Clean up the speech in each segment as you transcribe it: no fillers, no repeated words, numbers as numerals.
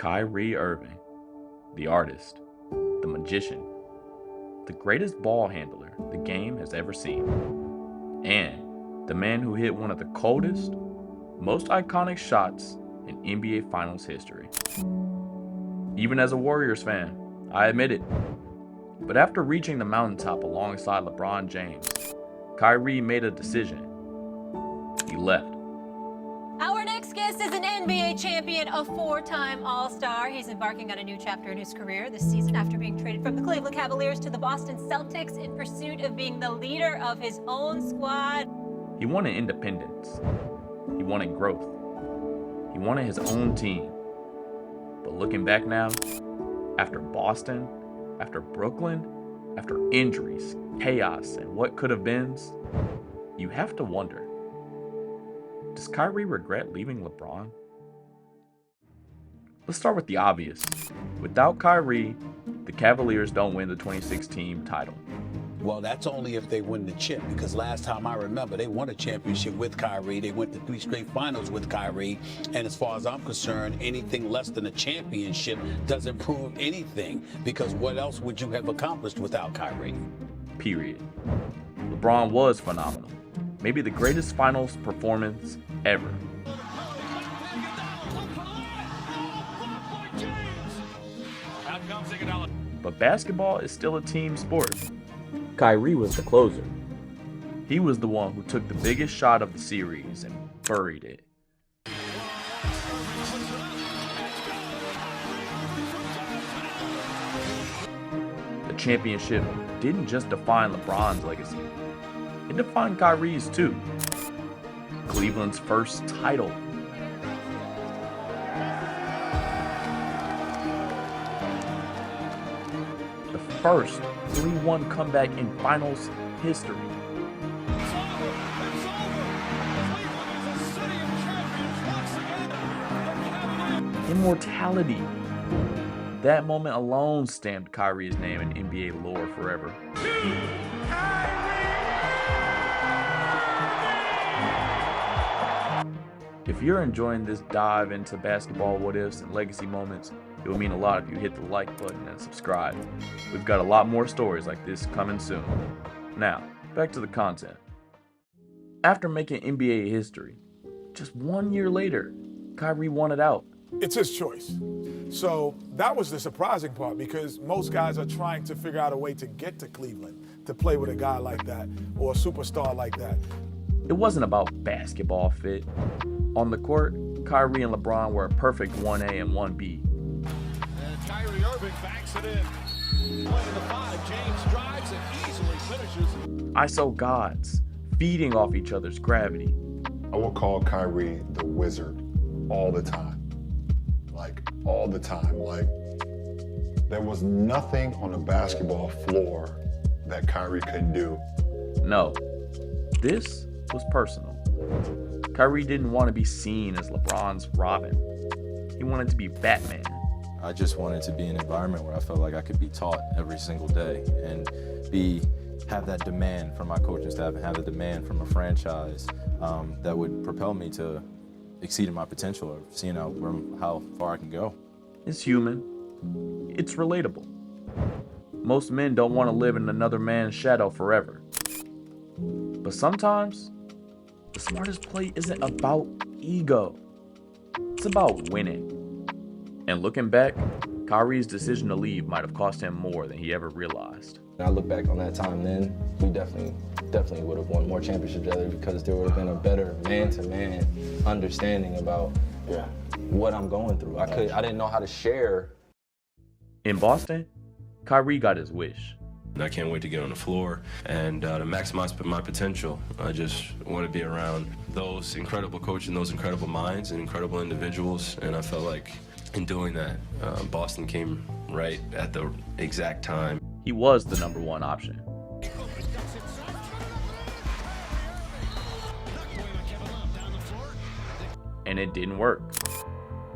Kyrie Irving, the artist, the magician, the greatest ball handler the game has ever seen, and the man who hit one of the coldest, most iconic shots in NBA Finals history. Even as a Warriors fan, I admit it. But after reaching the mountaintop alongside LeBron James, Kyrie made a decision. He left. Our next guest is an NBA champion, a four-time All-Star. He's embarking on a new chapter in his career this season after being traded from the Cleveland Cavaliers to the Boston Celtics in pursuit of being the leader of his own squad. He wanted independence. He wanted growth. He wanted his own team. But looking back now, after Boston, after Brooklyn, after injuries, chaos, and what could have been, you have to wonder, does Kyrie regret leaving LeBron? Let's start with the obvious. Without Kyrie, the Cavaliers don't win the 2016 title. Well, that's only if they win the chip, because last time I remember, they won a championship with Kyrie. They went to 3 straight finals with Kyrie. And as far as I'm concerned, anything less than a championship doesn't prove anything, because what else would you have accomplished without Kyrie? Period. LeBron was phenomenal. Maybe the greatest finals performance ever. But basketball is still a team sport. Kyrie was the closer. He was the one who took the biggest shot of the series and buried it. The championship didn't just define LeBron's legacy. It defined Kyrie's too. Cleveland's first title. The first 3-1 comeback in finals history. Immortality. That moment alone stamped Kyrie's name in NBA lore forever. If you're enjoying this dive into basketball what-ifs and legacy moments, it would mean a lot if you hit the like button and subscribe. We've got a lot more stories like this coming soon. Now, back to the content. After making NBA history, just 1 year later, Kyrie won it out. It's his choice. So that was the surprising part, because most guys are trying to figure out a way to get to Cleveland, to play with a guy like that or a superstar like that. It wasn't about basketball fit. On the court, Kyrie and LeBron were a perfect 1A and 1B. And Kyrie Irving banks it in. Playing the 5, James drives and easily finishes. ISO gods, feeding off each other's gravity. I will call Kyrie the wizard all the time. Like, all the time. Like, there was nothing on the basketball floor that Kyrie couldn't do. No, this was personal. Kyrie didn't want to be seen as LeBron's Robin. He wanted to be Batman. I just wanted to be in an environment where I felt like I could be taught every single day and have that demand from my coaching staff and have the demand from a franchise that would propel me to exceeding my potential or seeing how far I can go. It's human. It's relatable. Most men don't want to live in another man's shadow forever. But sometimes, the smartest play isn't about ego. It's about winning. And looking back, Kyrie's decision to leave might have cost him more than he ever realized. When I look back on that time then, we definitely would have won more championships together, because there would have been a better man-to-man understanding about what I'm going through. I didn't know how to share. In Boston, Kyrie got his wish. I can't wait to get on the floor and to maximize my potential. I just want to be around those incredible coaches and those incredible minds and incredible individuals, and I felt like in doing that, Boston came right at the exact time. He was the number one option. And it didn't work.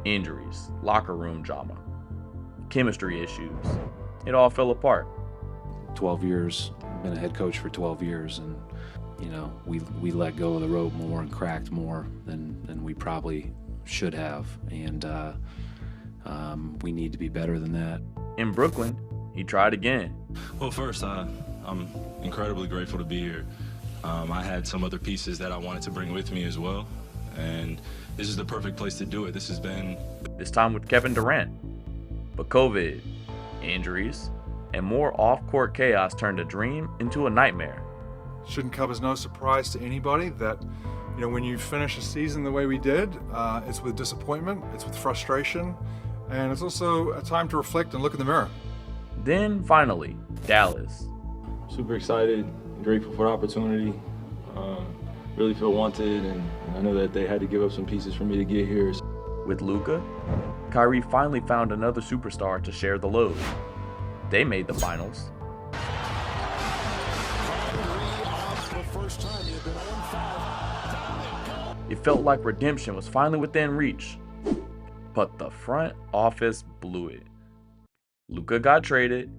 Injuries, locker room drama, chemistry issues, it all fell apart. 12 years, been a head coach for 12 years, and we let go of the rope more and cracked more than we probably should have, and We need to be better than that. In Brooklyn, he tried again. Well, first, I'm incredibly grateful to be here. I had some other pieces that I wanted to bring with me as well, and this is the perfect place to do it. This time with Kevin Durant. But COVID, injuries, and more off-court chaos turned a dream into a nightmare. Shouldn't come as no surprise to anybody that, when you finish a season the way we did, it's with disappointment, it's with frustration, and it's also a time to reflect and look in the mirror. Then finally, Dallas. Super excited, grateful for the opportunity. Really feel wanted, and I know that they had to give up some pieces for me to get here. With Luka, Kyrie finally found another superstar to share the load. They made the finals. It felt like redemption was finally within reach. But the front office blew it. Luka got traded.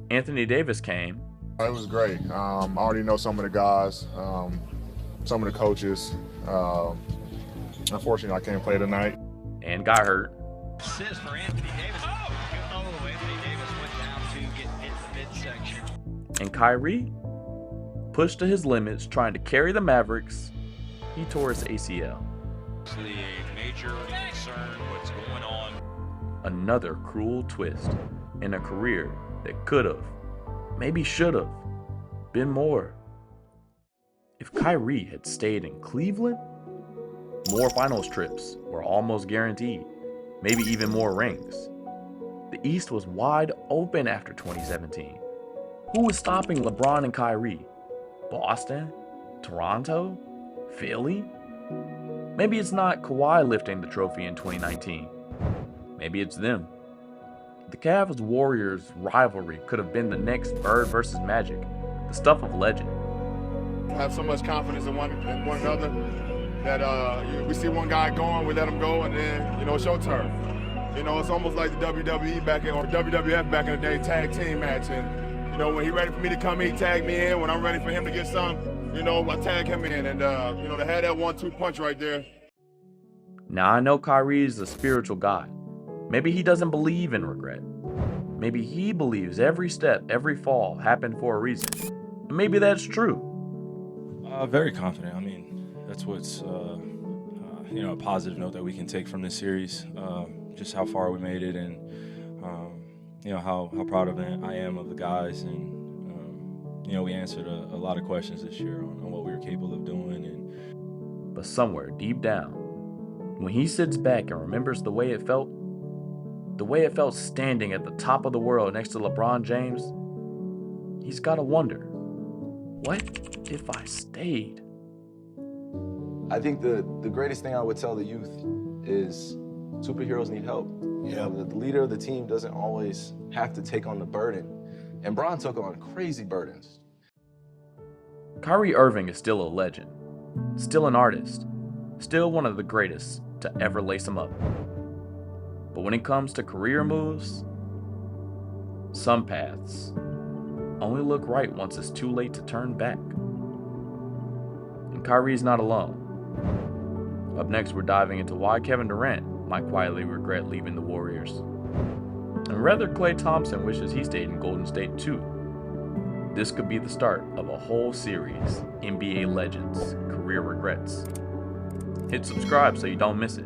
Anthony Davis came. It was great. I already know some of the guys, some of the coaches. Unfortunately, I can't play tonight. And got hurt. Assist for Anthony Davis. Oh, Anthony Davis went down to get hit the midsection. And Kyrie, pushed to his limits, trying to carry the Mavericks, he tore his ACL. A major concern what's going on. Another cruel twist in a career that could have, maybe should have, been more. If Kyrie had stayed in Cleveland, more finals trips were almost guaranteed, maybe even more rings. The East was wide open after 2017. Who was stopping LeBron and Kyrie? Boston? Toronto? Philly? Maybe it's not Kawhi lifting the trophy in 2019. Maybe it's them. The Cavs-Warriors rivalry could have been the next Bird versus Magic, the stuff of legend. I have so much confidence in one another that we see one guy going, we let him go, and then, it's your turn. It's almost like the WWE or WWF back in the day tag team match. And, when he's ready for me to come, he tag me in. When I'm ready for him to get some, I tag him in. And, to have that 1-2 punch right there. Now I know Kyrie is a spiritual guy. Maybe he doesn't believe in regret. Maybe he believes every step, every fall happened for a reason. And maybe that's true. Very confident. I mean, that's what's, a positive note that we can take from this series. Just how far we made it, and how proud of I am of the guys, and we answered a lot of questions this year on what we were capable of doing. But somewhere deep down, when he sits back and remembers the way it felt standing at the top of the world next to LeBron James, he's got to wonder, what if I stayed? I think the greatest thing I would tell the youth is superheroes need help. Yeah. The leader of the team doesn't always have to take on the burden. And Bron took on crazy burdens. Kyrie Irving is still a legend, still an artist, still one of the greatest to ever lace him up. But when it comes to career moves, some paths only look right once it's too late to turn back. And Kyrie's not alone. Up next, we're diving into why Kevin Durant might quietly regret leaving the Warriors, and whether Klay Thompson wishes he stayed in Golden State too. This could be the start of a whole series, NBA Legends, Career Regrets. Hit subscribe so you don't miss it.